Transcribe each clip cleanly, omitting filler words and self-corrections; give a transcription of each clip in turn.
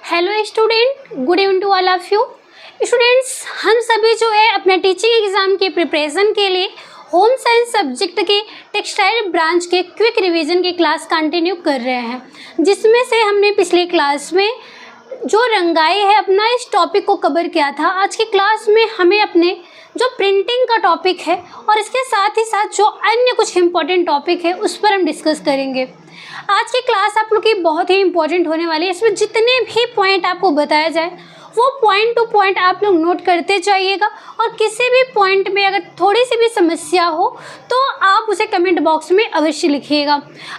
Hello student, good evening to all of you students. हम सभी जो है अपने टीचिंग एग्ज़ाम के प्रिपरेशन के लिए होम साइंस सब्जेक्ट के टेक्सटाइल ब्रांच के क्विक रिवीजन की क्लास कंटिन्यू कर रहे हैं, जिसमें से हमने पिछले क्लास में जो रंगाई है अपना इस टॉपिक को कवर किया था। आज की क्लास में हमें अपने जो प्रिंटिंग का टॉपिक है और इसके साथ ही साथ जो अन्य कुछ इम्पोर्टेंट टॉपिक है उस पर हम डिस्कस करेंगे। आज की क्लास आप लोग की बहुत ही इंपॉर्टेंट होने वाली है। इसमें जितने भी पॉइंट आपको बताया जाए वो पॉइंट टू पॉइंट आप लोग नोट करते जाइएगा, और किसी भी पॉइंट में अगर थोड़ी सी भी समस्या हो तो आप उसे कमेंट बॉक्स में अवश्य लिखिएगा।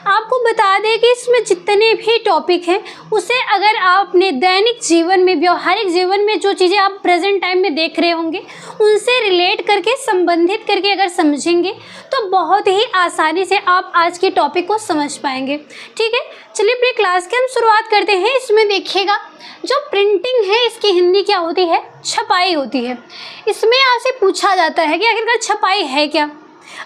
आपको बता दें कि इसमें जितने भी टॉपिक हैं उसे अगर आप अपने दैनिक जीवन में, व्यवहारिक जीवन में जो चीज़ें आप प्रेजेंट टाइम में देख रहे होंगे उनसे रिलेट करके, संबंधित करके अगर समझेंगे तो बहुत ही आसानी से आप आज के टॉपिक को समझ पाएंगे। ठीक है, चलिए अपनी क्लास की हम शुरुआत करते हैं। इसमें देखिएगा, जो प्रिंटिंग है इसकी हिंदी क्या होती है? छपाई होती है। इसमें आपसे पूछा जाता है कि आखिरकार छपाई है क्या।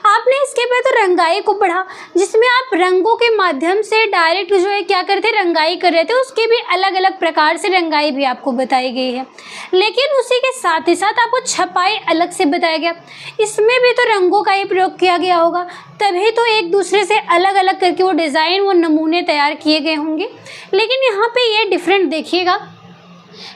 आपने इसके बाद तो रंगाई को पढ़ा, जिसमें आप रंगों के माध्यम से डायरेक्ट जो है क्या करते, रंगाई कर रहे थे। उसके भी अलग अलग प्रकार से रंगाई भी आपको बताई गई है, लेकिन उसी के साथ ही साथ आपको छपाई अलग से बताया गया। इसमें भी तो रंगों का ही प्रयोग किया गया होगा, तभी तो एक दूसरे से अलग अलग करके वो डिज़ाइन, वो नमूने तैयार किए गए होंगे। लेकिन यहाँ पे ये डिफरेंट देखिएगा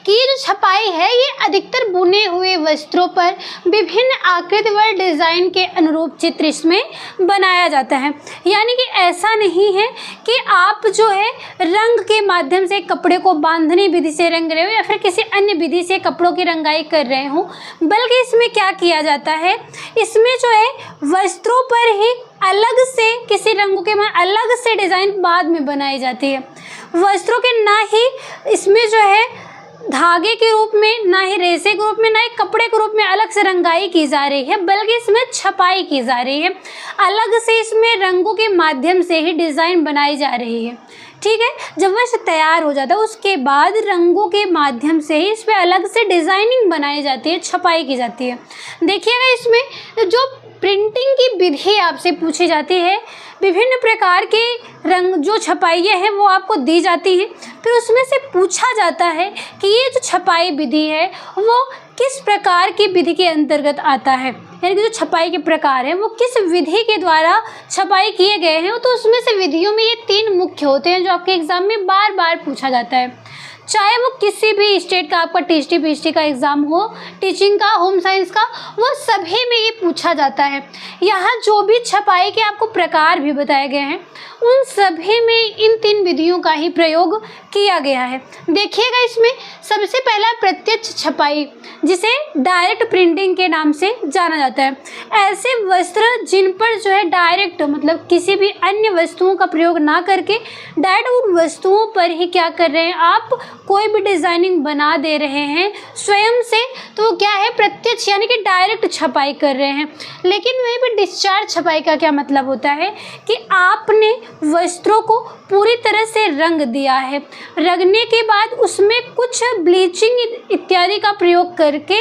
कि ये जो छपाई है ये अधिकतर बुने हुए वस्त्रों पर विभिन्न आकृति व डिज़ाइन के अनुरूप चित्र इसमें बनाया जाता है। यानी कि ऐसा नहीं है कि आप जो है रंग के माध्यम से कपड़े को बांधने विधि से रंग रहे हो या फिर किसी अन्य विधि से कपड़ों की रंगाई कर रहे हो, बल्कि इसमें क्या किया जाता है, इसमें जो है वस्त्रों पर ही अलग से किसी रंगों के अलग से डिज़ाइन बाद में बनाई जाती है। वस्त्रों के ना ही इसमें जो है धागे के रूप में, ना ही रेशे के रूप में, ना ही कपड़े के रूप में अलग से रंगाई की जा रही है, बल्कि इसमें छपाई की जा रही है। अलग से इसमें रंगों के माध्यम से ही डिज़ाइन बनाई जा रही है। ठीक है, जब वह तैयार हो जाता है उसके बाद रंगों के माध्यम से ही इस पर अलग से डिज़ाइनिंग बनाई जाती है, छपाई की जाती है। देखिएगा, इसमें जो प्रिंटिंग की विधि आपसे पूछी जाती है, विभिन्न प्रकार के रंग जो छपाइयाँ हैं वो आपको दी जाती हैं। फिर उसमें से पूछा जाता है कि ये जो छपाई विधि है वो किस प्रकार की विधि के अंतर्गत आता है, यानी कि जो छपाई के प्रकार हैं वो किस विधि के द्वारा छपाई किए गए हैं। तो उसमें से विधियों में ये 3 मुख्य होते हैं जो आपके एग्ज़ाम में बार बार पूछा जाता है। चाहे वो किसी भी स्टेट का आपका टीएसटी पीएचडी का एग्ज़ाम हो, टीचिंग का, होम साइंस का, वो सभी में ये पूछा जाता है। यहाँ जो भी छपाई के आपको प्रकार भी बताए गए हैं उन सभी में इन 3 विधियों का ही प्रयोग किया गया है। देखिएगा, इसमें सबसे पहला प्रत्यक्ष छपाई, जिसे डायरेक्ट प्रिंटिंग के नाम से जाना जाता है। ऐसे वस्त्र जिन पर जो है डायरेक्ट, मतलब किसी भी अन्य वस्तुओं का प्रयोग ना करके डायरेक्ट उन वस्तुओं पर ही क्या कर रहे हैं, आप कोई भी डिज़ाइनिंग बना दे रहे हैं स्वयं से, तो वो क्या है, प्रत्यक्ष यानी कि डायरेक्ट छपाई कर रहे हैं। लेकिन वहीं पर डिस्चार्ज छपाई का क्या मतलब होता है कि आपने वस्त्रों को पूरी तरह से रंग दिया है, रंगने के बाद उसमें कुछ ब्लीचिंग इत्यादि का प्रयोग करके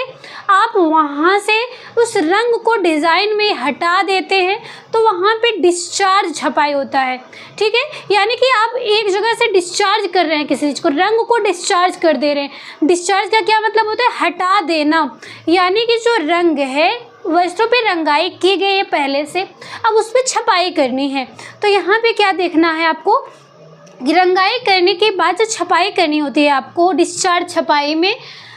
आप वहाँ से उस रंग को डिज़ाइन में हटा देते हैं, तो वहाँ पे डिस्चार्ज छपाई होता है। ठीक है, यानी कि आप एक जगह से डिस्चार्ज कर रहे हैं किसी चीज़ को, रंग को डिस्चार्ज कर दे रहे हैं। डिस्चार्ज का क्या मतलब होता है? हटा देना। यानी कि जो रंग है वस्त्रों पे रंगाई की गई है पहले से, अब उस पर छपाई करनी है। तो यहाँ पे क्या देखना है आपको, रंगाई करने के बाद जो छपाई करनी होती है आपको डिस्चार्ज छपाई में,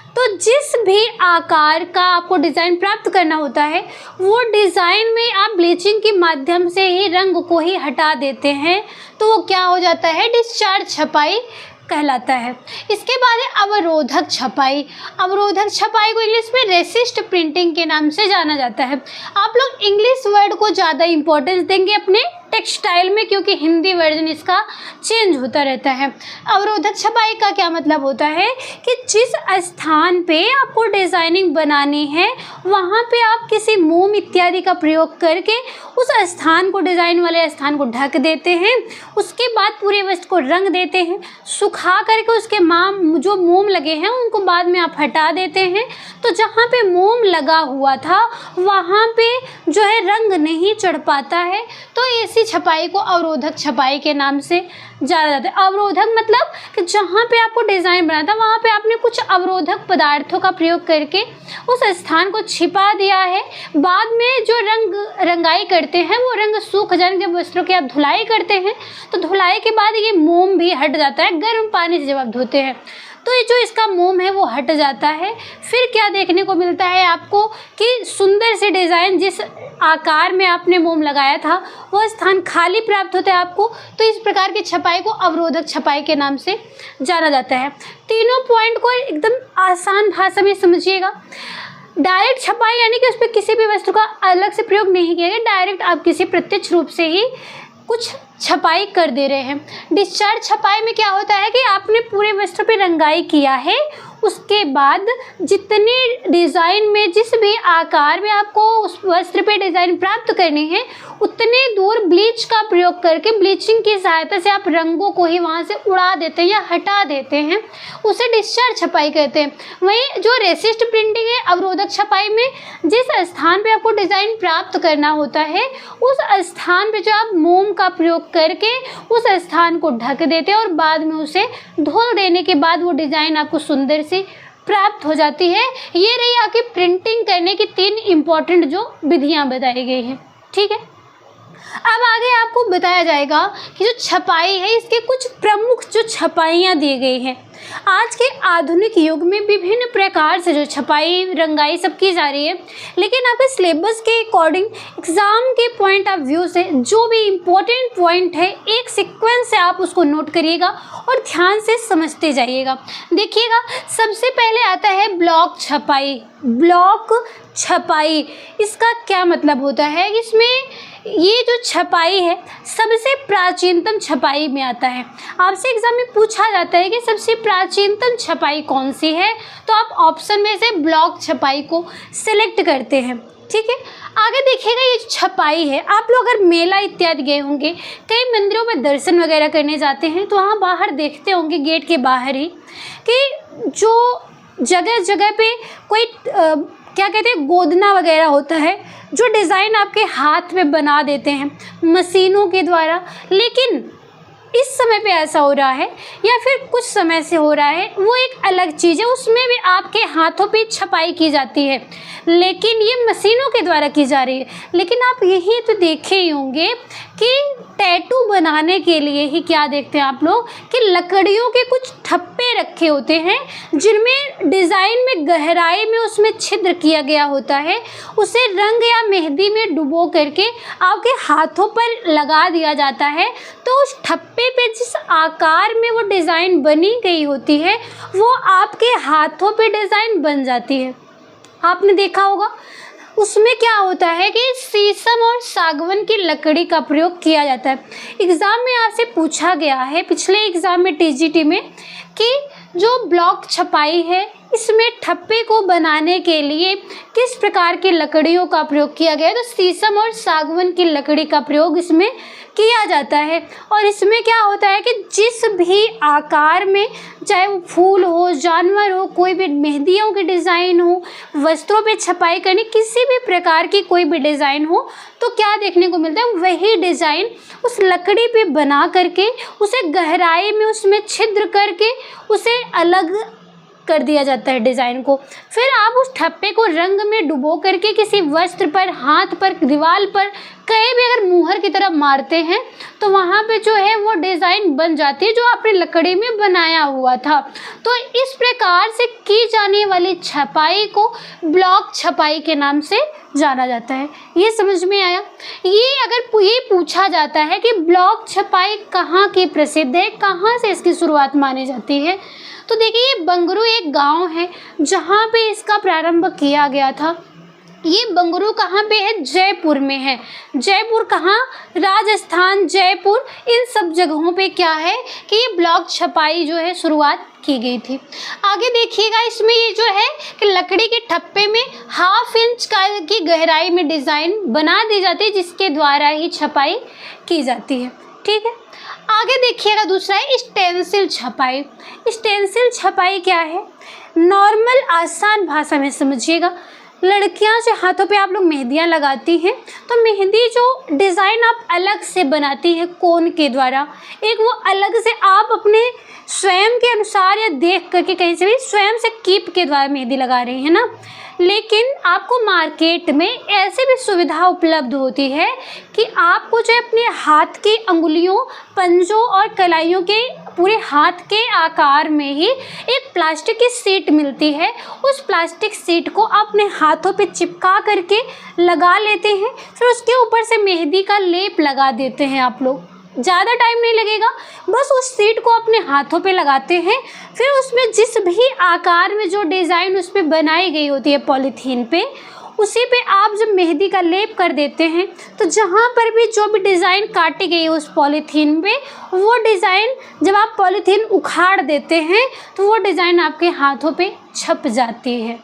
तो जिस भी आकार का आपको डिज़ाइन प्राप्त करना होता है वो डिज़ाइन में आप ब्लीचिंग के माध्यम से ही रंग को ही हटा देते हैं, तो वो क्या हो जाता है, डिस्चार्ज छपाई कहलाता है। इसके बाद है अवरोधक छपाई। अवरोधक छपाई को इंग्लिश में रेसिस्ट प्रिंटिंग के नाम से जाना जाता है। आप लोग इंग्लिश वर्ड को ज़्यादा इंपॉर्टेंस देंगे अपने टेक्सटाइल में, क्योंकि हिंदी वर्जन इसका चेंज होता रहता है। अवरोधक छपाई का क्या मतलब होता है कि जिस स्थान पे आपको डिज़ाइनिंग बनानी है वहाँ पे आप किसी मोम इत्यादि का प्रयोग करके उस स्थान को, डिज़ाइन वाले स्थान को ढक देते हैं। उसके बाद पूरे वस्त्र को रंग देते हैं, सुखा करके उसके जो मोम लगे हैं उनको बाद में आप हटा देते हैं। तो जहाँ पे मोम लगा हुआ था वहाँ पे जो है रंग नहीं चढ़ पाता है, तो इसी ऐसी छपाई को अवरोधक छपाई के नाम से जाना जाता है। अवरोधक मतलब कि जहाँ पे आपको डिज़ाइन बना था वहाँ पे आपने कुछ अवरोधक पदार्थों का प्रयोग करके उस स्थान को छिपा दिया है। बाद में जो रंगाई करते हैं वो रंग सूख जाने, जब वस्त्रों की आप धुलाई करते हैं तो धुलाई के बाद ये मोम भी हट जाता है। गर्म पानी से जब आप धोते हैं तो ये जो इसका मोम है वो हट जाता है। फिर क्या देखने को मिलता है आपको कि सुंदर से डिज़ाइन, जिस आकार में आपने मोम लगाया था वो स्थान खाली प्राप्त होता है आपको। तो इस प्रकार की छपाई को अवरोधक छपाई के नाम से जाना जाता है। तीनों पॉइंट को एकदम आसान भाषा में समझिएगा। डायरेक्ट छपाई यानी कि उस पर किसी भी वस्तु का अलग से प्रयोग नहीं किया गया, डायरेक्ट आप किसी प्रत्यक्ष रूप से ही कुछ छपाई कर दे रहे हैं। डिस्चार्ज छपाई में क्या होता है कि आपने पूरे वस्त्र पे रंगाई किया है, उसके बाद जितने डिज़ाइन में जिस भी आकार में आपको उस वस्त्र पे डिज़ाइन प्राप्त करनी है उतने दूर ब्लीच का प्रयोग करके, ब्लीचिंग की सहायता से आप रंगों को ही वहाँ से उड़ा देते हैं या हटा देते हैं, उसे डिस्चार्ज छपाई कहते हैं। वहीं जो रेसिस्ट प्रिंटिंग है अवरोधक छपाई में, जिस स्थान पे आपको डिज़ाइन प्राप्त करना होता है उस स्थान पे जो आप मोम का प्रयोग करके उस स्थान को ढक देते हैं और बाद में उसे धुल देने के बाद वो डिज़ाइन आपको सुंदर से प्राप्त हो जाती है। ये रही आपकी प्रिंटिंग करने की 3 इम्पॉर्टेंट जो विधियां बताई गई हैं। ठीक है, अब आगे आपको बताया जाएगा कि जो छपाई है इसके कुछ प्रमुख जो छपाइयाँ दी गई हैं। आज के आधुनिक युग में विभिन्न प्रकार से जो छपाई रंगाई सब की जा रही है, लेकिन आपके सिलेबस के अकॉर्डिंग एग्ज़ाम के पॉइंट ऑफ व्यू से जो भी इम्पोर्टेंट पॉइंट है एक सीक्वेंस से आप उसको नोट करिएगा और ध्यान से समझते जाइएगा। देखिएगा, सबसे पहले आता है ब्लॉक छपाई। ब्लॉक छपाई इसका क्या मतलब होता है? इसमें ये जो छपाई है सबसे प्राचीनतम छपाई में आता है। आपसे एग्जाम में पूछा जाता है कि सबसे प्राचीनतम छपाई कौन सी है, तो आप ऑप्शन में से ब्लॉक छपाई को सिलेक्ट करते हैं। ठीक है, आगे देखिएगा ये छपाई है, आप लोग अगर मेला इत्यादि गए होंगे, कई मंदिरों में दर्शन वगैरह करने जाते हैं तो वहाँ बाहर देखते होंगे गेट के बाहर ही कि जो जगह जगह पे कोई क्या कहते हैं गोदना वगैरह होता है, जो डिज़ाइन आपके हाथ में बना देते हैं मशीनों के द्वारा। लेकिन इस समय पे ऐसा हो रहा है या फिर कुछ समय से हो रहा है, वो एक अलग चीज़ है, उसमें भी आपके हाथों पे छपाई की जाती है, लेकिन ये मशीनों के द्वारा की जा रही है। लेकिन आप यही तो देखे ही होंगे कि टैटू बनाने के लिए ही क्या देखते हैं आप लोग कि लकड़ियों के कुछ ठप्पे रखे होते हैं जिनमें डिज़ाइन में गहराई में उसमें छिद्र किया गया होता है, उसे रंग या मेहंदी में डुबो करके आपके हाथों पर लगा दिया जाता है। तो उस ठप्पे पे जिस आकार में वो डिज़ाइन बनी गई होती है वो आपके हाथों पे डिज़ाइन बन जाती है। आपने देखा होगा उसमें क्या होता है कि शीशम और सागवान की लकड़ी का प्रयोग किया जाता है। एग्ज़ाम में आपसे पूछा गया है पिछले एग्ज़ाम में टीजीटी में कि जो ब्लॉक छपाई है इसमें ठप्पे को बनाने के लिए किस प्रकार की लकड़ियों का प्रयोग किया गया है, तो शीशम और सागवान की लकड़ी का प्रयोग इसमें किया जाता है। और इसमें क्या होता है कि जिस भी आकार में, चाहे वो फूल हो, जानवर हो, कोई भी मेहंदियों की डिज़ाइन हो, वस्त्रों पे छपाई करनी, किसी भी प्रकार की कोई भी डिज़ाइन हो, तो क्या देखने को मिलता है वही डिज़ाइन उस लकड़ी पे बना करके उसे गहराई में उसमें छिद्र करके उसे अलग कर दिया जाता है डिज़ाइन को। फिर आप उस ठप्पे को रंग में डुबो करके किसी वस्त्र पर, हाथ पर, दीवार पर कहीं भी अगर मुहर की तरफ मारते हैं तो वहाँ पे जो है वो डिज़ाइन बन जाती है जो आपने लकड़ी में बनाया हुआ था। तो इस प्रकार से की जाने वाली छपाई को ब्लॉक छपाई के नाम से जाना जाता है। ये समझ में आया? ये अगर ये पूछा जाता है कि ब्लॉक छपाई कहाँ की प्रसिद्ध है, कहाँ से इसकी शुरुआत मानी जाती है, तो देखिए ये बंगरू एक गांव है जहाँ पे इसका प्रारंभ किया गया था। ये बंगरू कहाँ पे है? जयपुर में है। जयपुर कहाँ? राजस्थान, जयपुर, इन सब जगहों पे क्या है कि ये ब्लॉक छपाई जो है शुरुआत की गई थी। आगे देखिएगा इसमें ये जो है कि लकड़ी के ठप्पे में 1/2 इंच की गहराई में डिज़ाइन बना दी जाती है जिसके द्वारा ही छपाई की जाती है। ठीक है, आगे देखिएगा दूसरा है स्टेंसिल छपाई। स्टेंसिल छपाई क्या है? नॉर्मल आसान भाषा में समझिएगा, लड़कियां जो हाथों पे आप लोग मेहंदियां लगाती हैं, तो मेहंदी जो डिज़ाइन आप अलग से बनाती हैं कोन के द्वारा, एक वो अलग से आप अपने स्वयं के अनुसार या देख करके कहीं से भी स्वयं से कीप के द्वारा मेहंदी लगा रही हैं ना। लेकिन आपको मार्केट में ऐसे भी सुविधा उपलब्ध होती है कि आपको जो अपने हाथ की अंगुलियों, पंजों और कलाइयों के पूरे हाथ के आकार में ही एक प्लास्टिक की शीट मिलती है। उस प्लास्टिक शीट को आप अपने हाथों पे चिपका करके लगा लेते हैं, फिर उसके ऊपर से मेहंदी का लेप लगा देते हैं आप लोग। ज़्यादा टाइम नहीं लगेगा, बस उस शीट को अपने हाथों पे लगाते हैं, फिर उसमें जिस भी आकार में जो डिज़ाइन उस पर बनाई गई होती है पॉलीथीन पे, उसी पे आप जब मेहंदी का लेप कर देते हैं, तो जहाँ पर भी जो भी डिज़ाइन काटी गई है उस पॉलीथीन पे, वो डिज़ाइन जब आप पॉलीथीन उखाड़ देते हैं तो वो डिज़ाइन आपके हाथों पे छप जाती है।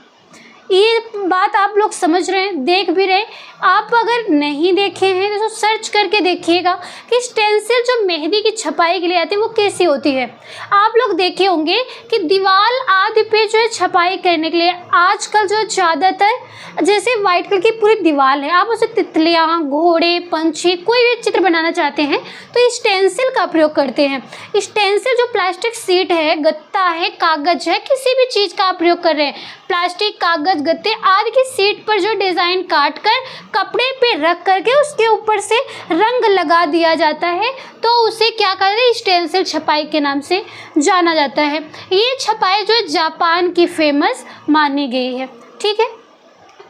ये बात आप लोग समझ रहे हैं, देख भी रहे हैं। आप अगर नहीं देखे हैं तो सर्च करके देखिएगा कि स्टेंसिल जो मेहंदी की छपाई के लिए आती है वो कैसी होती है। आप लोग देखे होंगे कि दीवार आदि पे जो है छपाई करने के लिए आजकल जो ज़्यादातर जैसे वाइट कलर की पूरी दीवार है, आप उसे तितलियाँ, घोड़े, पंछी कोई भी चित्र बनाना चाहते हैं तो स्टेंसिल का प्रयोग करते हैं। स्टेंसिल जो प्लास्टिक शीट है, गत्ता है, कागज़ है, किसी भी चीज़ का आप प्रयोग कर रहे हैं, प्लास्टिक, कागज़, गत्ते आदि की शीट पर जो डिज़ाइन काट कर कपड़े पे रख करके उसके ऊपर से रंग लगा दिया जाता है, तो उसे क्या कहते हैं, स्टेंसिल छपाई के नाम से जाना जाता है। ये छपाई जो है जापान की फेमस मानी गई है। ठीक है,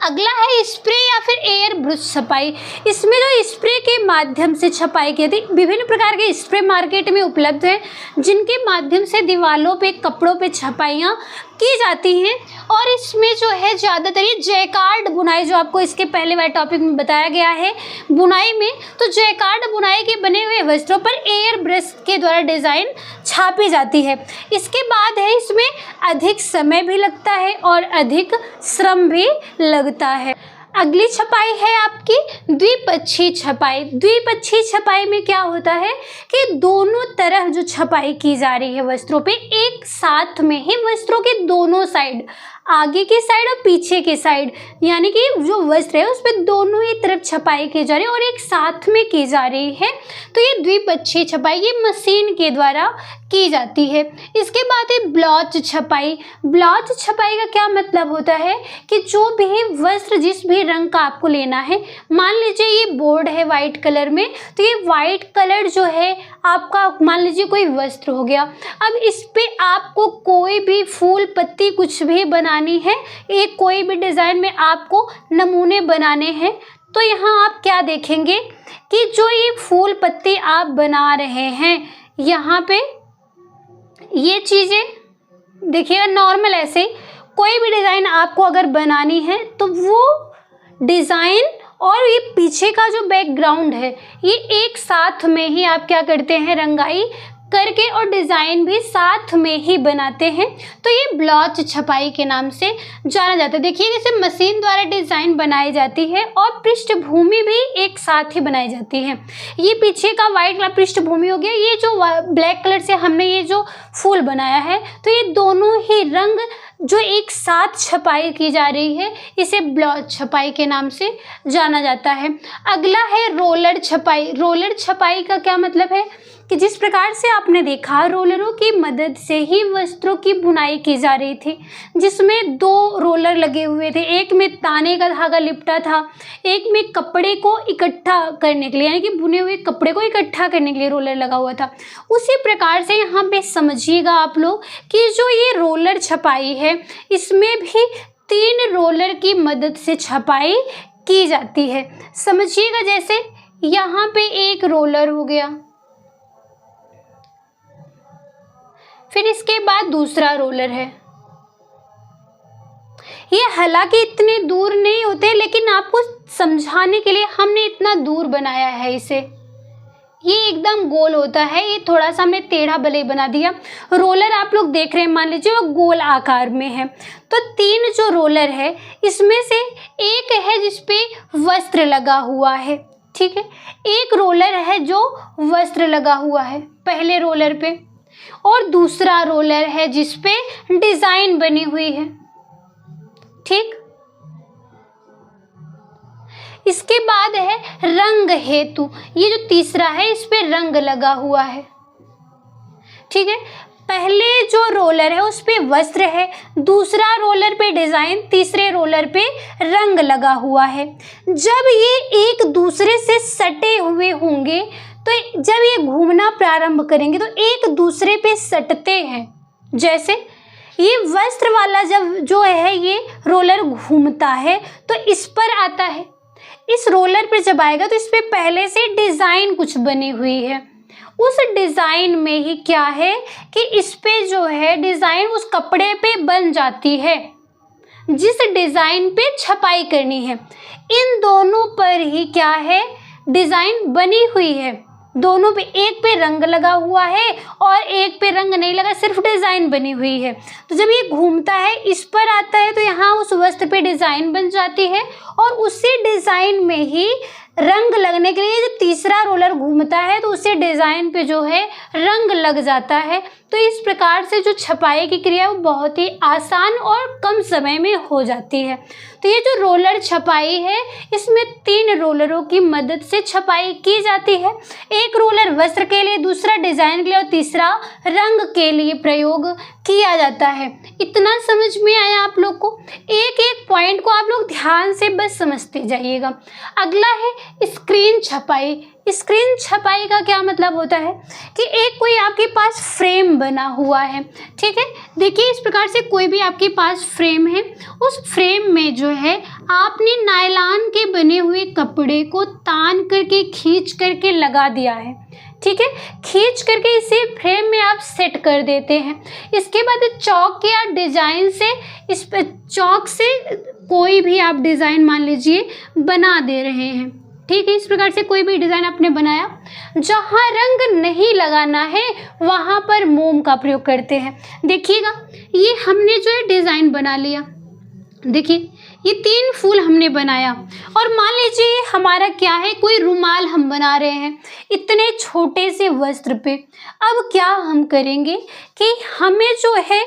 अगला है स्प्रे या फिर एयर ब्रश छपाई। इसमें जो स्प्रे के माध्यम से छपाई की जाती है, विभिन्न प्रकार के स्प्रे मार्केट में उपलब्ध है जिनके माध्यम से दीवारों पे, कपड़ों पे छपाइयाँ की जाती हैं। और इसमें जो है ज़्यादातर ये जैकार्ड बुनाई, जो आपको इसके पहले वाले टॉपिक में बताया गया है बुनाई में, तो जैकार्ड बुनाई के बने हुए वस्त्रों पर एयर ब्रश के द्वारा डिज़ाइन छापी जाती है। इसके बाद है इसमें अधिक समय भी लगता है और अधिक श्रम भी लगता है। अगली छपाई है आपकी द्विपक्षीय छपाई। द्विपक्षीय छपाई में क्या होता है कि दोनों तरफ जो छपाई की जा रही है वस्त्रों पे, एक साथ में ही वस्त्रों के दोनों साइड, आगे की साइड और पीछे की साइड, यानी कि जो वस्त्र है उस पर दोनों ही तरफ छपाई की जा रही है और एक साथ में की जा रही है, तो ये द्विपक्षीय छपाई ये मशीन के द्वारा की जाती है। इसके बाद है ब्लॉच छपाई। ब्लॉच छपाई का क्या मतलब होता है कि जो भी वस्त्र जिस भी रंग का आपको लेना है, मान लीजिए ये बोर्ड है वाइट कलर में, तो ये वाइट कलर जो है आपका, मान लीजिए कोई वस्त्र हो गया, अब इस पे आपको कोई भी फूल पत्ती कुछ भी बनानी है, एक कोई भी डिज़ाइन में आपको नमूने बनाने हैं, तो यहाँ आप क्या देखेंगे कि जो ये फूल पत्ती आप बना रहे हैं, यहाँ पे ये चीज़ें देखिएगा नॉर्मल ऐसे कोई भी डिज़ाइन आपको अगर बनानी है तो वो डिज़ाइन और ये पीछे का जो बैकग्राउंड है ये एक साथ में ही आप क्या करते हैं, रंगाई करके और डिज़ाइन भी साथ में ही बनाते हैं, तो ये ब्लॉच छपाई के नाम से जाना जाता है। देखिए जैसे मशीन द्वारा डिज़ाइन बनाई जाती है और पृष्ठभूमि भी एक साथ ही बनाई जाती है। ये पीछे का वाइट कलर पृष्ठभूमि हो गया, ये जो ब्लैक कलर से हमने ये जो फूल बनाया है, तो ये दोनों ही रंग जो एक साथ छपाई की जा रही है, इसे ब्लॉच छपाई के नाम से जाना जाता है। अगला है रोलर छपाई। रोलर छपाई का क्या मतलब है कि जिस प्रकार से आपने देखा रोलरों की मदद से ही वस्त्रों की बुनाई की जा रही थी, जिसमें दो रोलर लगे हुए थे, एक में ताने का धागा लिपटा था, एक में कपड़े को इकट्ठा करने के लिए, यानी कि बुने हुए कपड़े को इकट्ठा करने के लिए रोलर लगा हुआ था। उसी प्रकार से यहाँ पे समझिएगा आप लोग कि जो ये रोलर छपाई है इसमें भी 3 रोलर की मदद से छपाई की जाती है। समझिएगा, जैसे यहाँ पे एक रोलर हो गया, फिर इसके बाद दूसरा रोलर है। ये हालांकि इतने दूर नहीं होते, लेकिन आपको समझाने के लिए हमने इतना दूर बनाया है इसे। ये एकदम गोल होता है, ये थोड़ा सा हमने टेढ़ा भले बना दिया। रोलर आप लोग देख रहे हैं, मान लीजिए वो गोल आकार में है, तो 3 जो रोलर है इसमें से एक है जिसपे वस्त्र लगा हुआ है, ठीक है, एक रोलर है जो वस्त्र लगा हुआ है पहले रोलर पे, और दूसरा रोलर है जिस पे डिज़ाइन बनी हुई है। ठीक, इसके बाद है रंग हेतु, ये जो तीसरा है इस पे रंग लगा हुआ है। ठीक है, पहले जो रोलर है उस पे वस्त्र है, दूसरा रोलर पे डिजाइन, तीसरे रोलर पे रंग लगा हुआ है। जब ये एक दूसरे से सटे हुए होंगे तो जब ये घूमना प्रारंभ करेंगे तो एक दूसरे पे सटते हैं। जैसे ये वस्त्र वाला जब जो है ये रोलर घूमता है तो इस पर आता है, इस रोलर पर जब आएगा तो इस पे पहले से डिजाइन कुछ बनी हुई है। उस डिजाइन में ही क्या है कि इस पे जो है डिजाइन उस कपड़े पे बन जाती है जिस डिजाइन पे छपाई करनी है। इन दोनों पर ही क्या है डिजाइन बनी हुई है। दोनों पे, एक पे रंग लगा हुआ है और एक पे रंग नहीं लगा, सिर्फ डिजाइन बनी हुई है। तो जब ये घूमता है इस पर आता है तो यहाँ उस वस्त्र पे डिजाइन बन जाती है और उसी डिजाइन में ही रंग लगने के लिए जो तीसरा रोलर घूमता है तो उसी डिजाइन पे जो है रंग लग जाता है। तो इस प्रकार से जो छपाई की क्रिया वो बहुत ही आसान और कम समय में हो जाती है। तो ये जो रोलर छपाई है इसमें 3 रोलरों की मदद से छपाई की जाती है। एक रोलर वस्त्र के लिए, दूसरा डिजाइन के लिए और तीसरा रंग के लिए प्रयोग किया जाता है। इतना समझ में आया आप लोग को? एक एक पॉइंट को आप लोग ध्यान से बस समझते जाइएगा। अगला है स्क्रीन छपाई। स्क्रीन छपाई का क्या मतलब होता है कि एक कोई आपके पास फ्रेम बना हुआ है। ठीक है, देखिए इस प्रकार से कोई भी आपके पास फ्रेम है, उस फ्रेम में जो है आपने नायलॉन के बने हुए कपड़े को तान करके खींच करके लगा दिया है। ठीक है, खींच करके इसे फ्रेम में आप सेट कर देते हैं। इसके बाद चौक या डिजाइन से, इस पर चौक से कोई भी आप डिजाइन मान लीजिए बना दे रहे हैं। ठीक है, इस प्रकार से कोई भी डिजाइन आपने बनाया। जहाँ रंग नहीं लगाना है वहाँ पर मोम का प्रयोग करते हैं। देखिएगा ये हमने जो है डिजाइन बना लिया। देखिए ये 3 फूल हमने बनाया और मान लीजिए हमारा क्या है, कोई रुमाल हम बना रहे हैं इतने छोटे से वस्त्र पे। अब क्या हम करेंगे कि हमें जो है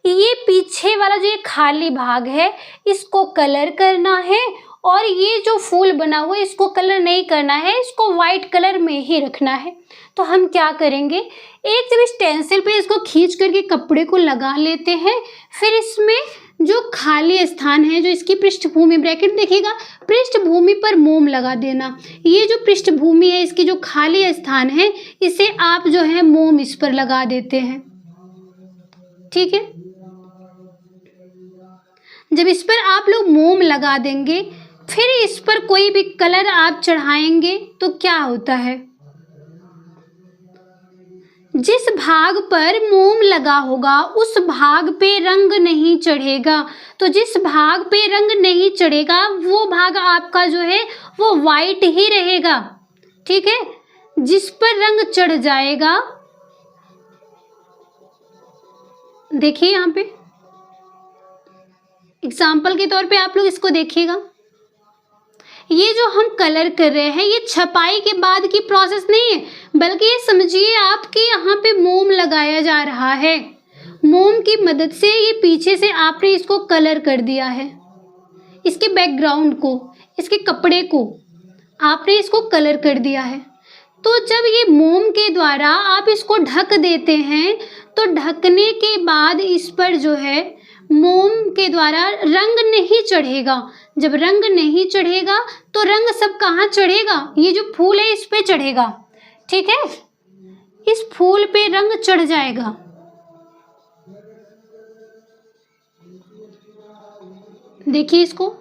ये पीछे वाला जो ये खाली भाग है इसको कलर करना है और ये जो फूल बना हुआ है इसको कलर नहीं करना है, इसको वाइट कलर में ही रखना है। तो हम क्या करेंगे, एक जब इस टेंसिल पे इसको खींच करके कपड़े को लगा लेते हैं, फिर इसमें जो खाली स्थान है, जो इसकी पृष्ठभूमि, ब्रैकेट देखिएगा, पृष्ठभूमि पर मोम लगा देना। ये जो पृष्ठभूमि है इसकी जो खाली स्थान है इसे आप जो है मोम इस पर लगा देते हैं। ठीक है, जब इस पर आप लोग मोम लगा देंगे फिर इस पर कोई भी कलर आप चढ़ाएंगे तो क्या होता है, जिस भाग पर मोम लगा होगा उस भाग पे रंग नहीं चढ़ेगा। तो जिस भाग पे रंग नहीं चढ़ेगा वो भाग आपका जो है वो वाइट ही रहेगा। ठीक है, जिस पर रंग चढ़ जाएगा, देखिए यहाँ पे एग्जाम्पल के तौर पे आप लोग इसको देखिएगा, ये जो हम कलर कर रहे हैं ये छपाई के बाद की प्रोसेस नहीं है, बल्कि ये समझिए आपके यहाँ पे मोम लगाया जा रहा है। मोम की मदद से ये पीछे से आपने इसको कलर कर दिया है, इसके बैकग्राउंड को, इसके कपड़े को आपने इसको कलर कर दिया है। तो जब ये मोम के द्वारा आप इसको ढक देते हैं तो ढकने के बाद इस पर जो है मोम के द्वारा रंग नहीं चढ़ेगा। जब रंग नहीं चढ़ेगा तो रंग सब कहाँ चढ़ेगा, ये जो फूल है इस पे चढ़ेगा। ठीक है, इस फूल पे रंग चढ़ जाएगा। देखिए इसको,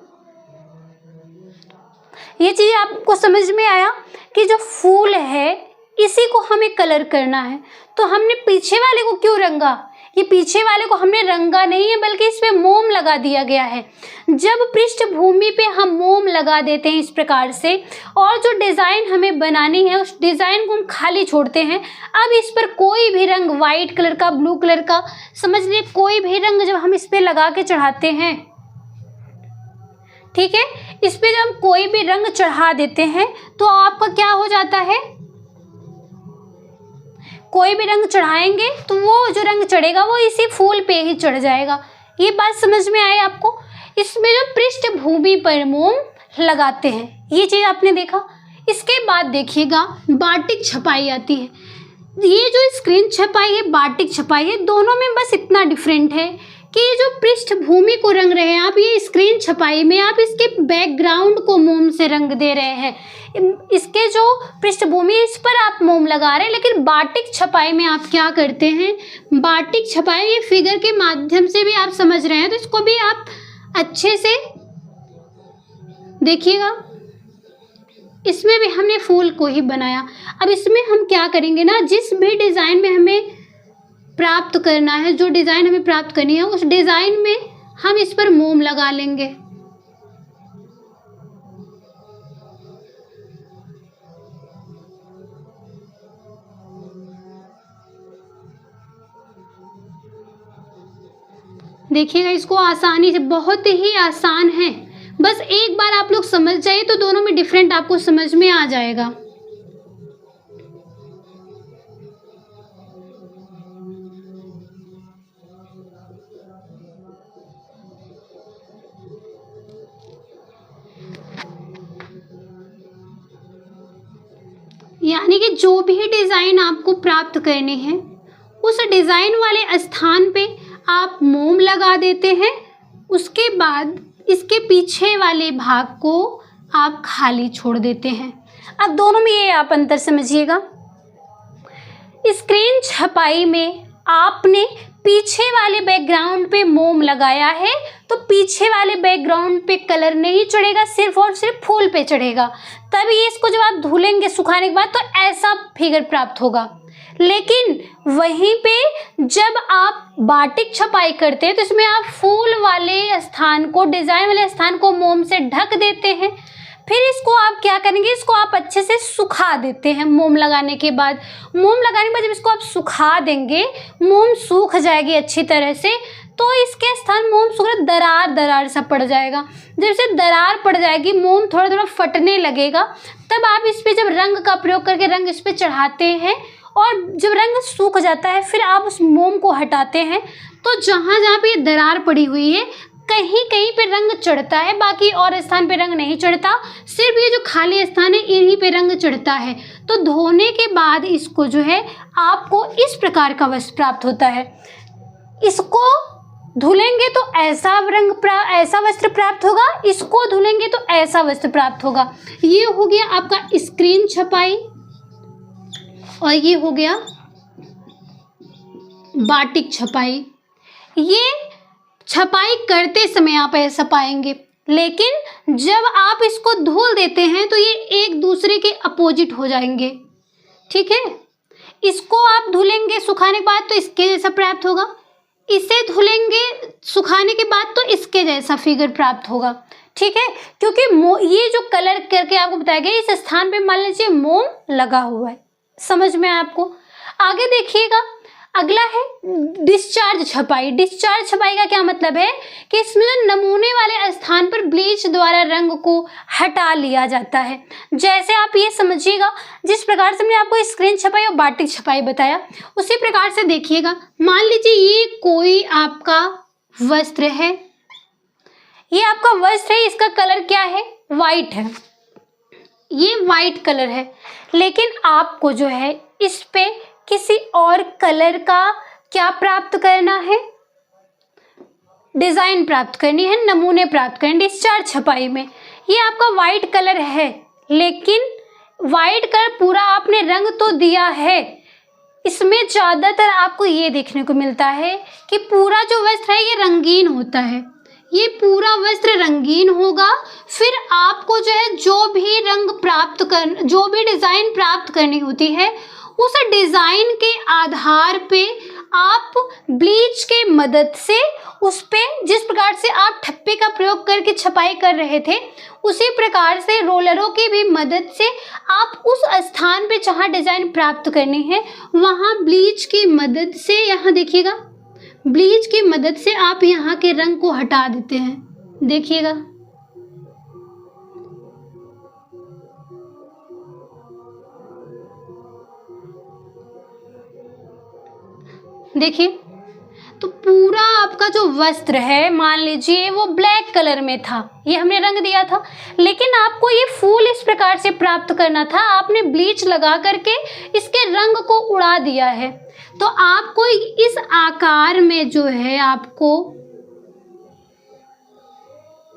ये चीज आपको समझ में आया कि जो फूल है इसी को हमें कलर करना है। तो हमने पीछे वाले को क्यों रंगा, ये पीछे वाले को हमने रंगा नहीं है बल्कि इस पे मोम लगा दिया गया है। जब पृष्ठभूमि पे हम मोम लगा देते हैं इस प्रकार से और जो डिज़ाइन हमें बनानी है उस डिज़ाइन को हम खाली छोड़ते हैं। अब इस पर कोई भी रंग, वाइट कलर का, ब्लू कलर का, समझ लिए कोई भी रंग जब हम इस पे लगा के चढ़ाते हैं, ठीक है, इस पे जब हम कोई भी रंग चढ़ा देते हैं तो आपका क्या हो जाता है, कोई भी रंग चढ़ाएंगे तो वो जो रंग चढ़ेगा वो इसी फूल पे ही चढ़ जाएगा। ये बात समझ में आई आपको? इसमें जो पृष्ठभूमि पर मोम लगाते हैं ये चीज़ आपने देखा। इसके बाद देखिएगा बाटिक छपाई आती है। ये जो स्क्रीन छपाई है, बाटिक छपाई है, दोनों में बस इतना डिफरेंट है कि जो पृष्ठभूमि को रंग रहे हैं आप, ये स्क्रीन छपाई में आप इसके बैकग्राउंड को मोम से रंग दे रहे हैं। इसके जो पृष्ठभूमि इस पर आप मोम लगा रहे हैं, लेकिन बाटिक छपाई में आप क्या करते हैं, बाटिक छपाई ये फिगर के माध्यम से भी आप समझ रहे हैं, तो इसको भी आप अच्छे से देखिएगा। इसमें भी हमने फूल को ही बनाया। अब इसमें हम क्या करेंगे ना, जिस भी डिज़ाइन में हमें प्राप्त करना है, जो डिज़ाइन हमें प्राप्त करनी है, उस डिज़ाइन में हम इस पर मोम लगा लेंगे। देखिएगा इसको आसानी से, बहुत ही आसान है। बस एक बार आप लोग समझ जाइए तो दोनों में डिफरेंट आपको समझ में आ जाएगा। यानी कि जो भी डिज़ाइन आपको प्राप्त करनी है, उस डिज़ाइन वाले स्थान पे आप मोम लगा देते हैं। उसके बाद इसके पीछे वाले भाग को आप खाली छोड़ देते हैं। अब दोनों में ये आप अंतर समझिएगा। स्क्रीन छपाई में आपने पीछे वाले बैकग्राउंड पे मोम लगाया है, तो पीछे वाले बैकग्राउंड पे कलर नहीं चढ़ेगा, सिर्फ और सिर्फ फूल पे चढ़ेगा। तभी इसको जब आप धुलेंगे सुखाने के बाद तो ऐसा फिगर प्राप्त होगा। लेकिन वहीं पे जब आप बाटिक छपाई करते हैं तो इसमें आप फूल वाले स्थान को, डिज़ाइन वाले स्थान को मोम से ढक देते हैं। फिर इसको आप क्या करेंगे, इसको आप अच्छे से सुखा देते हैं। मोम लगाने के बाद जब इसको आप सुखा देंगे, मोम सूख जाएगी अच्छी तरह से, तो इसके स्थान मोम सूख दरार सा पड़ जाएगा। जब इसे दरार पड़ जाएगी, मोम थोड़ा थोड़ा फटने लगेगा, तब आप इस पर जब रंग का प्रयोग करके रंग इस पर चढ़ाते हैं और जब रंग सूख जाता है फिर आप उस मोम को हटाते हैं, तो जहाँ जहाँ पे ये दरार पड़ी हुई है कहीं कहीं पे रंग चढ़ता है, बाकी और स्थान पे रंग नहीं चढ़ता। सिर्फ ये जो खाली स्थान है इन्हीं पे रंग चढ़ता है। तो धोने के बाद इसको जो है आपको इस प्रकार का वस्त्र प्राप्त होता है। इसको धुलेंगे तो ऐसा वस्त्र प्राप्त होगा, इसको धुलेंगे तो ऐसा वस्त्र प्राप्त होगा। ये हो गया आपका स्क्रीन छपाई और ये हो गया बाटिक छपाई। ये छपाई करते समय आप ऐसा पाएंगे, लेकिन जब आप इसको धुल देते हैं तो ये एक दूसरे के अपोजिट हो जाएंगे। ठीक है, इसको आप धुलेंगे सुखाने के बाद तो इसके जैसा प्राप्त होगा, इसे धुलेंगे सुखाने के बाद तो इसके जैसा फिगर प्राप्त होगा। ठीक है, क्योंकि ये जो कलर करके आपको बताया गया, इस स्थान पे मान लीजिए मोम लगा हुआ है। समझ में आपको? आगे देखिएगा, अगला है डिस्चार्ज छपाई। डिस्चार्ज छपाई का क्या मतलब है कि इसमें जो नमूने वाले स्थान पर ब्लीच द्वारा रंग को हटा लिया जाता है। जैसे आप ये समझिएगा, जिस प्रकार से मैंने आपको स्क्रीन छपाई और बाटिक छपाई बताया, उसी प्रकार से देखिएगा। मान लीजिए ये कोई आपका वस्त्र है, ये आपका वस्त्र है, इसका कलर क्या है, वाइट है, ये वाइट कलर है। लेकिन आपको जो है इस पे किसी और कलर का क्या प्राप्त करना है, डिजाइन प्राप्त करनी है, नमूने प्राप्त करने। डिस्चार्ज छपाई में ये आपका वाइट कलर है, लेकिन वाइट कलर पूरा आपने रंग तो दिया है, इसमें ज़्यादातर आपको ये देखने को मिलता है कि पूरा जो वस्त्र है ये रंगीन होता है। ये पूरा वस्त्र रंगीन होगा। फिर आपको जो है जो भी डिज़ाइन प्राप्त करनी होती है, उस डिज़ाइन के आधार पे आप ब्लीच के मदद से उस पे, जिस प्रकार से आप ठप्पे का प्रयोग करके छपाई कर रहे थे, उसी प्रकार से रोलरों की भी मदद से आप उस स्थान पे जहाँ डिज़ाइन प्राप्त करनी है वहाँ ब्लीच की मदद से, यहाँ देखिएगा, ब्लीच की मदद से आप यहाँ के रंग को हटा देते हैं। देखिएगा, देखिए, तो पूरा आपका जो वस्त्र है मान लीजिए वो ब्लैक कलर में था, ये हमने रंग दिया था, लेकिन आपको ये फूल इस प्रकार से प्राप्त करना था, आपने ब्लीच लगा करके इसके रंग को उड़ा दिया है, तो आपको इस आकार में जो है आपको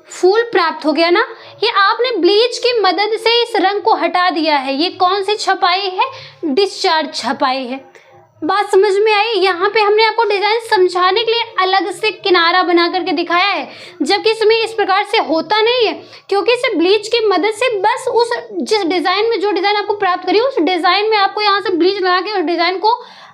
फूल प्राप्त हो गया ना। ये आपने ब्लीच की मदद से इस रंग को हटा दिया है। ये कौन सी छपाई है? डिस्चार्ज छपाई है। बात समझ में आई? यहाँ पे हमने आपको डिजाइन समझाने के लिए अलग से किनारा बना करके दिखाया है, जबकि इसमें इस प्रकार से होता नहीं है, क्योंकि इसे ब्लीच की मदद से बस उस जिस डिजाइन में जो डिजाइन आपको प्राप्त करी उस डिजाइन में आपको यहाँ से ब्लीच लगा के उस डिजाइन को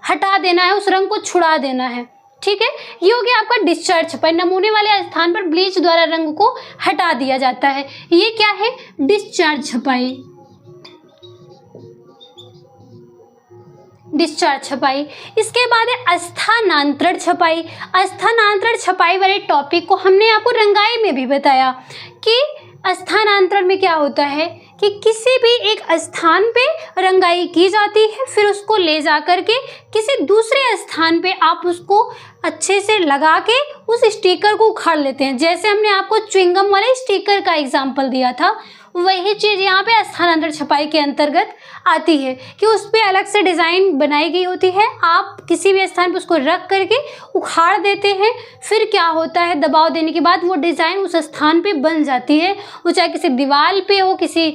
हटा देना है, उस रंग को छुड़ा देना है। ठीक है, ये हो गया आपका डिस्चार्ज छपाई। नमूने वाले स्थान पर ब्लीच द्वारा रंग को हटा दिया जाता है। ये क्या है? डिस्चार्ज छपाई। डिस्चार्ज छपाई। इसके बाद है स्थानांतरण छपाई। स्थानांतरण छपाई वाले टॉपिक को हमने आपको रंगाई में भी बताया कि स्थानांतरण में क्या होता है कि किसी भी एक स्थान पे रंगाई की जाती है, फिर उसको ले जा करके किसी दूसरे स्थान पे आप उसको अच्छे से लगा के उस स्टिकर को उखाड़ लेते हैं। जैसे हमने आपको च्युइंगम वाले स्टिकर का एग्जाम्पल दिया था, वही चीज़ यहाँ पे स्थानांतरण छपाई के अंतर्गत आती है कि उस पर अलग से डिज़ाइन बनाई गई होती है। आप किसी भी स्थान पर उसको रख करके उखाड़ देते हैं, फिर क्या होता है, दबाव देने के बाद वो डिज़ाइन उस स्थान पे बन जाती है। वो चाहे किसी दीवार पे हो, किसी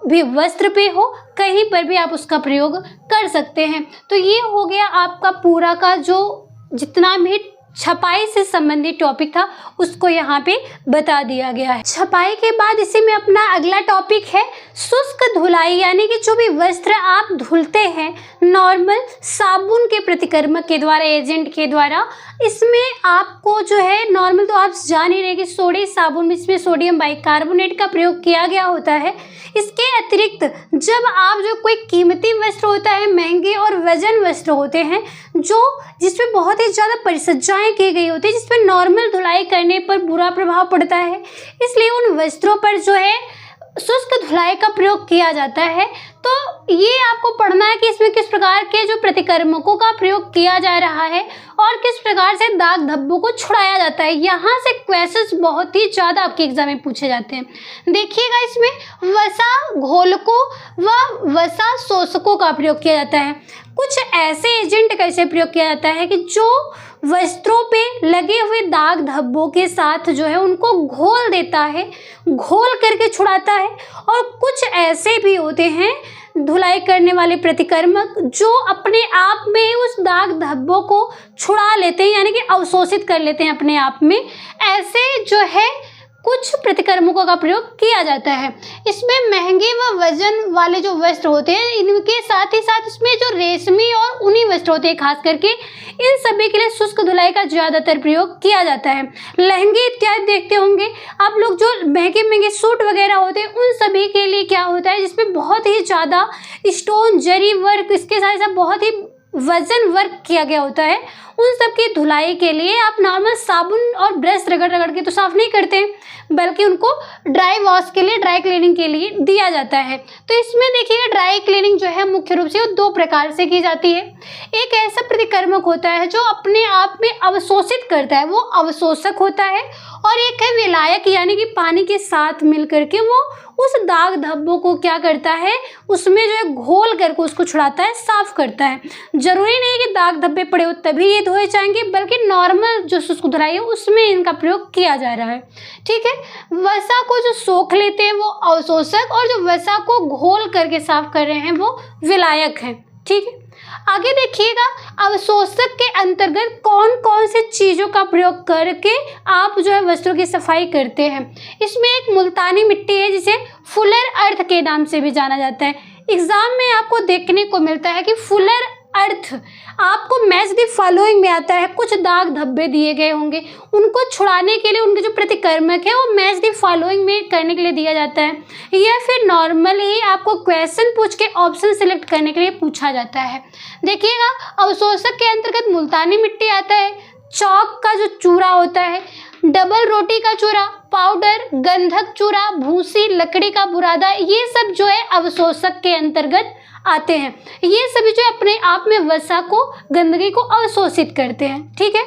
भी वस्त्र पे हो, कहीं पर भी आप उसका प्रयोग कर सकते हैं। तो ये हो गया आपका पूरा का जो जितना भी छपाई से संबंधित टॉपिक था उसको यहाँ पे बता दिया गया है। छपाई के बाद इसी में अपना अगला टॉपिक है शुष्क धुलाई, यानी कि जो भी वस्त्र आप धुलते हैं नॉर्मल साबुन के प्रतिक्रमक के द्वारा, एजेंट के द्वारा, इसमें आपको जो है नॉर्मल तो आप जान ही रहे कि सोडी साबुन में इसमें सोडियम बाइकार्बोनेट का प्रयोग किया गया होता है। इसके अतिरिक्त जब आप जो कोई कीमती वस्त्र होता है, महंगे और वजन वस्त्र होते हैं, जो जिसमें बहुत ही ज़्यादा परिसज्जाएं की गई होती है, जिसपे नॉर्मल धुलाई करने पर बुरा प्रभाव पड़ता है, इसलिए उन वस्त्रों पर जो है शुष्क धुलाई का प्रयोग किया जाता है। तो ये आपको पढ़ना है कि इसमें किस प्रकार के जो प्रतिक्रमकों का प्रयोग किया जा रहा है और किस प्रकार से दाग धब्बों को छुड़ाया जाता है। यहाँ से क्वेश्चंस बहुत ही ज़्यादा आपके एग्जाम में पूछे जाते हैं। देखिएगा, इसमें वसा घोलकों व वसा शोषकों का प्रयोग किया जाता है। कुछ ऐसे एजेंट कैसे प्रयोग किया जाता है कि जो वस्त्रों पे लगे हुए दाग धब्बों के साथ जो है उनको घोल देता है, घोल करके छुड़ाता है। और कुछ ऐसे भी होते हैं धुलाई करने वाले प्रतिक्रमक जो अपने आप में उस दाग धब्बों को छुड़ा लेते हैं, यानी कि अवशोषित कर लेते हैं अपने आप में। ऐसे जो है कुछ प्रतिक्रमकों का प्रयोग किया जाता है। इसमें महंगे व वजन वाले जो वस्त्र होते हैं, इनके साथ ही साथ इसमें जो रेशमी और ऊनी वस्त्र होते हैं खास करके, इन सभी के लिए शुष्क धुलाई का ज़्यादातर प्रयोग किया जाता है। लहंगे इत्यादि देखते होंगे आप लोग, जो महंगे महंगे सूट वगैरह होते हैं, उन सभी के लिए क्या होता है, जिसमें बहुत ही ज़्यादा स्टोन जरी वर्क, इसके साथ साथ बहुत ही वजन वर्क किया गया होता है, उन सब की धुलाई के लिए आप नॉर्मल साबुन और ब्रश रगड़ रगड़ के तो साफ नहीं करते हैं, बल्कि उनको ड्राई वॉश के लिए, ड्राई क्लीनिंग के लिए दिया जाता है। तो इसमें देखिएगा ड्राई क्लीनिंग जो है मुख्य रूप से वो दो प्रकार से की जाती है। एक ऐसा प्रतिक्रमक होता है जो अपने आप में अवशोषित करता है, वो अवशोषक होता है, और एक है विलायक, यानी कि पानी के साथ मिल करके वो उस दाग धब्बों को क्या करता है, उसमें जो है घोल करके उसको छुड़ाता है, साफ करता है। जरूरी नहीं कि दाग धब्बे पड़े हो तभी ये धोए जाएंगे, बल्कि नॉर्मल जो शुष्क धुलाई है उसमें इनका प्रयोग किया जा रहा है। ठीक है, वसा को जो सोख लेते हैं वो अवशोषक, और जो वसा को घोल करके साफ कर रहे हैं वो विलायक है। ठीक है, आगे देखिएगा अवशोषक के अंतर्गत कौन कौन से चीज़ों का प्रयोग करके आप जो है वस्त्रों की सफाई करते हैं। इसमें एक मुल्तानी मिट्टी है जिसे फुलर अर्थ के नाम से भी जाना जाता है। एग्जाम में आपको देखने को मिलता है कि फुलर अर्थ आपको मैच द फॉलोइंग में आता है। कुछ दाग धब्बे दिए गए होंगे, उनको छुड़ाने के लिए उनके जो प्रतिक्रमक है वो मैच द फॉलोइंग में करने के लिए दिया जाता है, या फिर नॉर्मल ही आपको क्वेश्चन पूछ के ऑप्शन सिलेक्ट करने के लिए पूछा जाता है। देखिएगा अवशोषक के अंतर्गत मुल्तानी मिट्टी आता है, चौक का जो चूरा होता है, डबल रोटी का चूरा, पाउडर, गंधक चूरा, भूसी, लकड़ी का बुरादा, ये सब जो है अवशोषक के अंतर्गत आते हैं। ये सभी जो अपने आप में वसा को, गंदगी को अवशोषित करते हैं। ठीक है,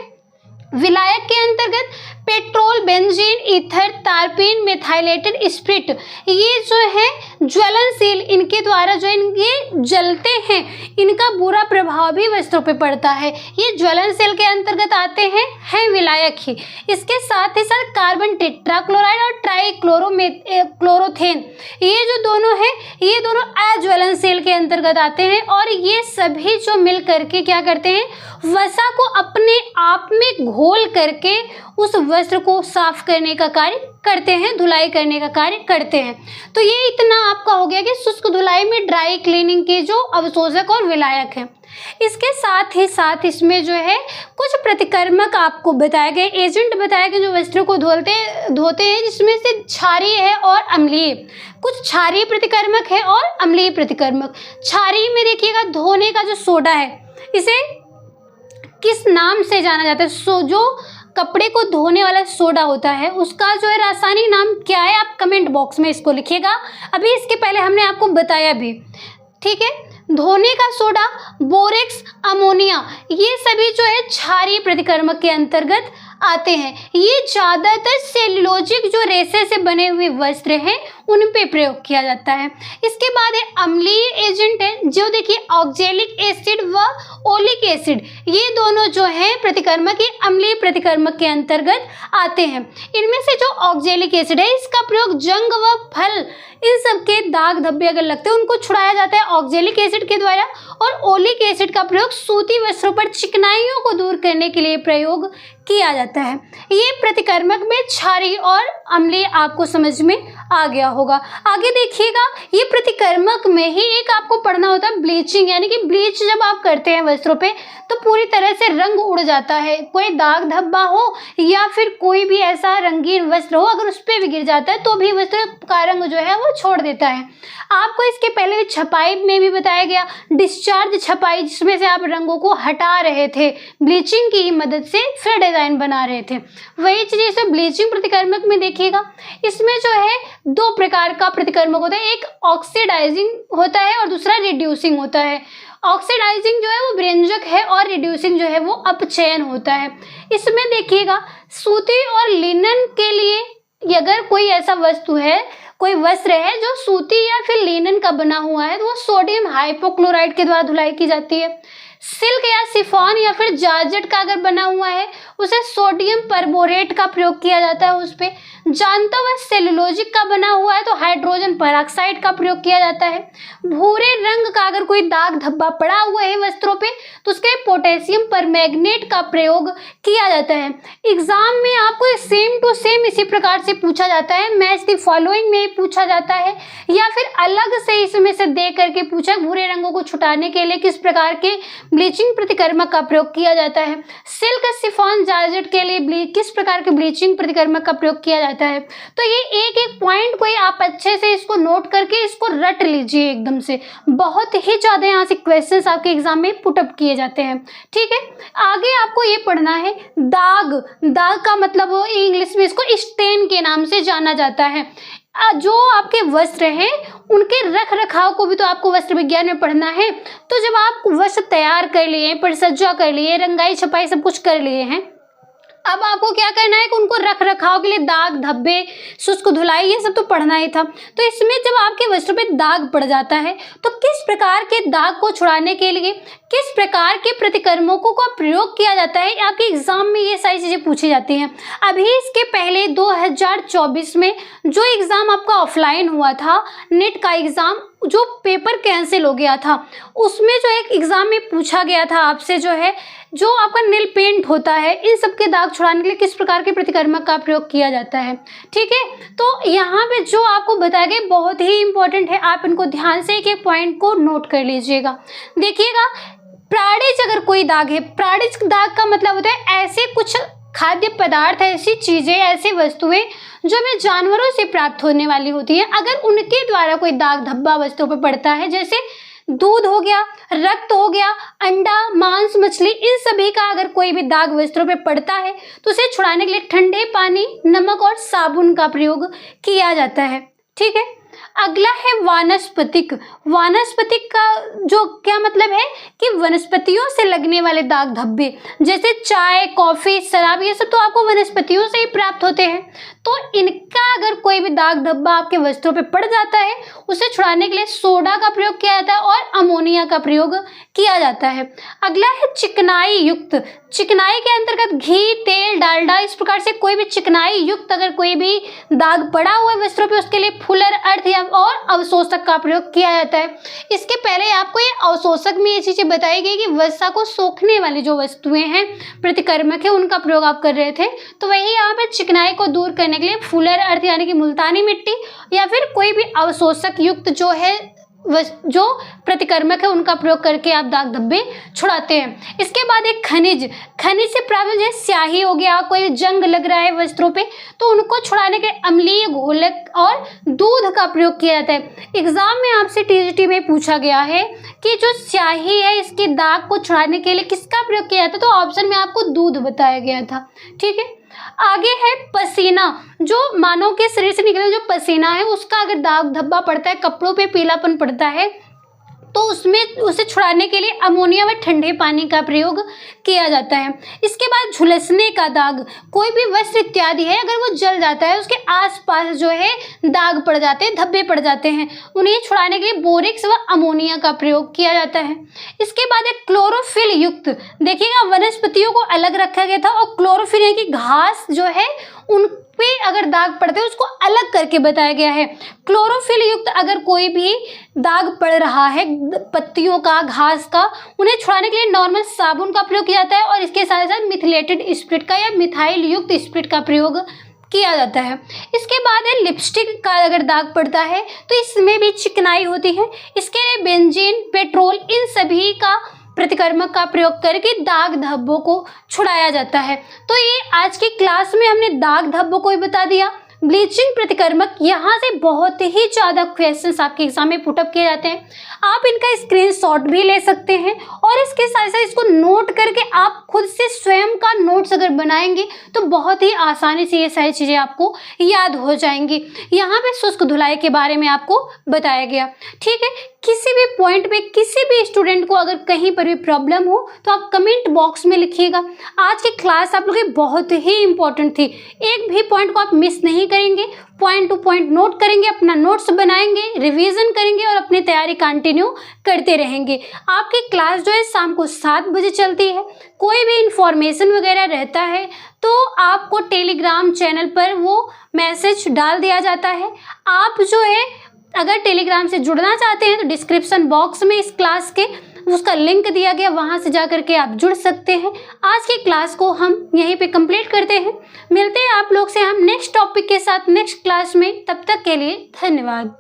विलायक के अंतर्गत पेट्रोल, बेंजीन, ईथर, तारपीन, मेथाइलेटेड स्पिरिट, ये जो है ज्वलनशील, इनके द्वारा जो इनके जलते हैं, इनका बुरा प्रभाव भी वस्त्रों पे पड़ता है। ये ज्वलनशील के अंतर्गत आते हैं विलायक ही। इसके साथ ही साथ कार्बन टेट्राक्लोराइड और ट्राइक्लोरोथेन, ये जो दोनों हैं, ये दोनों अज्वलनशील के अंतर्गत आते हैं और ये सभी जो मिल करके क्या करते हैं, वसा को अपने आप में घोल करके उस वस्त्र को साफ करने का कार्य करते हैं, धुलाई करने का कार्य करते हैं। तो ये इतना आपका हो गया कि शुष्क धुलाई में ड्राई क्लीनिंग के जो अवशोषक और विलायक हैं। इसके साथ ही साथ इसमें जो है कुछ प्रतिकर्मक आपको बताए गए, एजेंट बताए गए जो वस्त्रों को धोते हैं, जिसमें से क्षारीय है और अम्लीय। कुछ क्षारीय प्रतिकर्मक है और अम्लीय प्रतिकर्मक। क्षारीय में देखिएगा धोने का जो सोडा है, इसे किस नाम से जाना जाता है? जो कपड़े को धोने वाला सोडा होता है, उसका जो है रासायनिक नाम क्या है, आप कमेंट बॉक्स में इसको लिखिएगा। अभी इसके पहले हमने आपको बताया भी, ठीक है। धोने का सोडा, बोरेक्स, अमोनिया, ये सभी जो है क्षारीय प्रतिकर्मक के अंतर्गत आते हैं। ये ज़्यादातर सेल्यूलोजिक जो रेशे से बने हुए वस्त्र हैं उन पे प्रयोग किया जाता है। इसके बाद अम्लीय एजेंट है, जो देखिए ऑक्जेलिक एसिड व ओलिक एसिड, ये दोनों जो है प्रतिकर्मक, ये अम्लीय प्रतिकर्मक के अंतर्गत आते हैं। इनमें से जो ऑक्जेलिक एसिड है, इसका प्रयोग जंग व फल, इन सब के दाग धब्बे अगर लगते हैं उनको छुड़ाया जाता है ऑक्जेलिक एसिड के द्वारा, और ओलिक एसिड का प्रयोग सूती वस्त्रों पर चिकनाइयों को दूर करने के लिए प्रयोग किया जाता है। ये प्रतिकर्मक में क्षारीय और अम्लीय आपको समझ में आ गया होगा। आगे देखिएगा, ये प्रतिकर्मक में ही एक आपको पढ़ना होता है ब्लीचिंग, यानी कि ब्लीच जब आप करते हैं वस्त्रों पे तो पूरी तरह से रंग उड़ जाता है। कोई दाग धब्बा हो या फिर कोई भी ऐसा रंगीन वस्त्र हो, अगर उस पर भी गिर जाता है तो भी वस्त्र का रंग जो है वो छोड़ देता है। आपको इसके पहले भी छपाई में भी बताया गया, डिस्चार्ज छपाई, जिसमें से आप रंगों को हटा रहे थे ब्लीचिंग की मदद से, फिर डिजाइन बना रहे थे। वही चीज जैसे ब्लीचिंग प्रतिकर्मक में देखिएगा, इसमें जो है दो प्रकार का प्रतिकर्मक होता है, एक ऑक्सीडाइजिंग होता है और दूसरा रिड्यूसिंग होता है। ऑक्सीडाइजिंग जो है वो विरंजक है और रिड्यूसिंग जो है वो अपचयन होता है। इसमें देखिएगा सूती और लिनन के लिए अगर कोई ऐसा वस्तु है, कोई वस्त्र है जो सूती या फिर लिनन का बना हुआ है, तो वो सोडियम हाइपोक्लोराइड के द्वारा धुलाई की जाती है। सिल्क या शिफॉन या फिर जॉर्जेट का अगर बना हुआ है, उसे सोडियम परबोरेट का प्रयोग किया जाता है उस पे। जानता हुआ सेलुलोजिक का बना हुआ है तो हाइड्रोजन पेरोक्साइड का प्रयोग किया जाता है। भूरे रंग का अगर कोई दाग धब्बा पड़ा हुआ है वस्त्रों पे तो उसके पोटेशियम परमैंगनेट का प्रयोग किया जाता है। एग्जाम में आपको सेम टू सेम इसी प्रकार से पूछा जाता है, मैच द फॉलोइंग में पूछा जाता है, या फिर अलग से इसमें से दे करके पूछा भूरे रंगों को छुटाने के लिए किस प्रकार के ब्लीचिंग प्रतिकर्मक का प्रयोग किया जाता है। सिल्क, शिफॉन, जॉर्जेट के लिए किस प्रकार के ब्लीचिंग प्रतिकर्मक का प्रयोग किया जाता है। तो ये एक एक पॉइंट को आप अच्छे से इसको नोट करके इसको रट लीजिए एकदम से। बहुत ही ज्यादा यहाँ से क्वेश्चंस आपके एग्जाम में पुटअप किए जाते हैं। ठीक है, आगे आपको ये पढ़ना है दाग। दाग का मतलब इंग्लिश में इसको स्टेन के नाम से जाना जाता है। जो आपके वस्त्र हैं उनके रख रखाव को भी तो आपको वस्त्र विज्ञान में पढ़ना है। तो जब आप वस्त्र तैयार कर लिए, परिसज्जा कर लिए, रंगाई छपाई सब कुछ कर लिए हैं, अब आपको क्या करना है कि उनको रख रखाव के लिए दाग धब्बे, शुष्क धुलाई, ये सब तो पढ़ना ही था। तो इसमें जब आपके वस्त्र पे दाग पड़ जाता है तो किस प्रकार के दाग को छुड़ाने के लिए किस प्रकार के प्रतिकर्मकों का प्रयोग किया जाता है, आपके एग्जाम में ये सारी चीजें पूछी जाती हैं। अभी इसके पहले 2024 में जो एग्जाम आपका ऑफलाइन हुआ था, नेट का एग्जाम जो पेपर कैंसिल हो गया था, उसमें जो एक एग्जाम में पूछा गया था आपसे जो है, जो आपका नील पेंट होता है, इन सब के दाग छुड़ाने के लिए किस प्रकार के प्रतिकर्मक का प्रयोग किया जाता है। ठीक है, तो यहाँ पे जो आपको बताया गया बहुत ही इंपॉर्टेंट है, आप इनको ध्यान से एक एक पॉइंट को नोट कर लीजिएगा। देखिएगा, प्राणिज अगर कोई दाग है, प्राणिज दाग का मतलब होता है ऐसे कुछ खाद्य पदार्थ, ऐसी चीजें, ऐसी वस्तुएं जो हमें जानवरों से प्राप्त होने वाली होती हैं, अगर उनके द्वारा कोई दाग धब्बा वस्तुओं पर पड़ता है, जैसे दूध हो गया, रक्त हो गया, अंडा, मांस, मछली, इन सभी का अगर कोई भी दाग वस्त्रों पे पड़ता है तो उसे छुड़ाने के लिए ठंडे पानी, नमक और साबुन का प्रयोग किया जाता है। ठीक है, अगला है वानस्पतिक। वानस्पतिक का जो क्या मतलब है कि वनस्पतियों से लगने वाले दाग धब्बे, जैसे चाय, कॉफी, शराब, ये सब तो आपको वनस्पतियों से ही प्राप्त होते हैं। तो इनका अगर कोई भी दाग धब्बा आपके वस्त्रों पे पड़ जाता है, उसे छुड़ाने के लिए सोडा का प्रयोग किया जाता है और अमोनिया का प्रयोग किया जाता है। अगला है चिकनाई युक्त। चिकनाई के अंतर्गत घी, तेल, डालडा, इस प्रकार से कोई भी चिकनाई युक्त अगर कोई भी दाग पड़ा हुआ है वस्त्रों पे, उसके लिए फुलर, अर्थ या और अवशोषक का प्रयोग किया जाता है। इसके पहले आपको ये अवशोषक में ये चीजें बताई गई कि वसा को सोखने वाली जो वस्तुएं हैं, प्रतिकर्मक है, उनका प्रयोग आप कर रहे थे। तो वही यहाँ पे चिकनाई को दूर करने के लिए फुलर, अर्थ यानी कि मुल्तानी मिट्टी या फिर कोई भी अवशोषक युक्त जो है जो प्रतिकर्मक है, उनका प्रयोग करके आप दाग धब्बे छुड़ाते हैं। इसके बाद एक खनिज। खनिज से प्राप्त जैसे स्याही हो गया, कोई जंग लग रहा है वस्त्रों पे, तो उनको छुड़ाने के अम्लीय घोलक और दूध का प्रयोग किया जाता है। एग्जाम में आपसे टीजीटी में पूछा गया है कि जो स्याही है, इसके दाग को छुड़ाने के लिए किसका प्रयोग किया जाता है, तो ऑप्शन में आपको दूध बताया गया था। ठीक है, आगे है पसीना। जो मानव के शरीर से निकले जो पसीना है, उसका अगर दाग धब्बा पड़ता है, कपड़ों पे पीलापन पड़ता है, तो उसमें उसे छुड़ाने के लिए अमोनिया व ठंडे पानी का प्रयोग किया जाता है। इसके बाद झुलसने का दाग। कोई भी वस्त्र इत्यादि है, अगर वो जल जाता है, उसके आसपास जो है दाग पड़ जाते हैं, धब्बे पड़ जाते हैं, उन्हें छुड़ाने के लिए बोरेक्स व अमोनिया का प्रयोग किया जाता है। इसके बाद एक क्लोरोफिल युक्त। देखिएगा, वनस्पतियों को अलग रखा गया था और क्लोरोफिल यानी कि घास जो है उन पे अगर दाग पड़ते हैं उसको अलग करके बताया गया है। क्लोरोफिल युक्त अगर कोई भी दाग पड़ रहा है पत्तियों का, घास का, उन्हें छुड़ाने के लिए नॉर्मल साबुन का प्रयोग किया जाता है और इसके साथ साथ मिथिलेटेड स्पिरिट का या मिथाइल युक्त स्पिरिट का प्रयोग किया जाता है। इसके बाद है लिपस्टिक का अगर दाग पड़ता है तो इसमें भी चिकनाई होती है। इसके लिए बेंजीन, पेट्रोल, इन सभी का प्रतिकर्मक का प्रयोग करके दाग धब्बों को छुड़ाया जाता है। तो ये आज की क्लास में हमने दाग धब्बों को ही बता दिया। ब्लीचिंग प्रतिकर्मक, यहाँ से बहुत ही ज़्यादा क्वेश्चंस आपके एग्जाम में पुटअप किए जाते हैं। आप इनका स्क्रीनशॉट भी ले सकते हैं और इसके साथ साथ इसको नोट करके आप खुद से स्वयं का नोट्स अगर बनाएंगे तो बहुत ही आसानी से ये सारी चीज़ें आपको याद हो जाएंगी। यहाँ पे शुष्क धुलाई के बारे में आपको बताया गया। ठीक है, किसी भी पॉइंट पे किसी भी स्टूडेंट को अगर कहीं पर भी प्रॉब्लम हो तो आप कमेंट बॉक्स में लिखिएगा। आज की क्लास आप लोगों की बहुत ही इंपॉर्टेंट थी, एक भी पॉइंट को आप मिस नहीं करेंगे, पॉइंट टू पॉइंट नोट करेंगे, अपना नोट्स बनाएंगे, रिवीजन करेंगे और अपनी तैयारी कंटिन्यू करते रहेंगे। आपकी क्लास जो है शाम को 7 बजे चलती है। कोई भी इंफॉर्मेशन वगैरह रहता है तो आपको टेलीग्राम चैनल पर वो मैसेज डाल दिया जाता है। आप जो है अगर टेलीग्राम से जुड़ना चाहते हैं तो डिस्क्रिप्शन बॉक्स में इस क्लास के उसका लिंक दिया गया, वहां से जा करके आप जुड़ सकते हैं। आज की क्लास को हम यहीं पे कंप्लीट करते हैं। मिलते हैं आप लोग से हम नेक्स्ट टॉपिक के साथ नेक्स्ट क्लास में। तब तक के लिए धन्यवाद।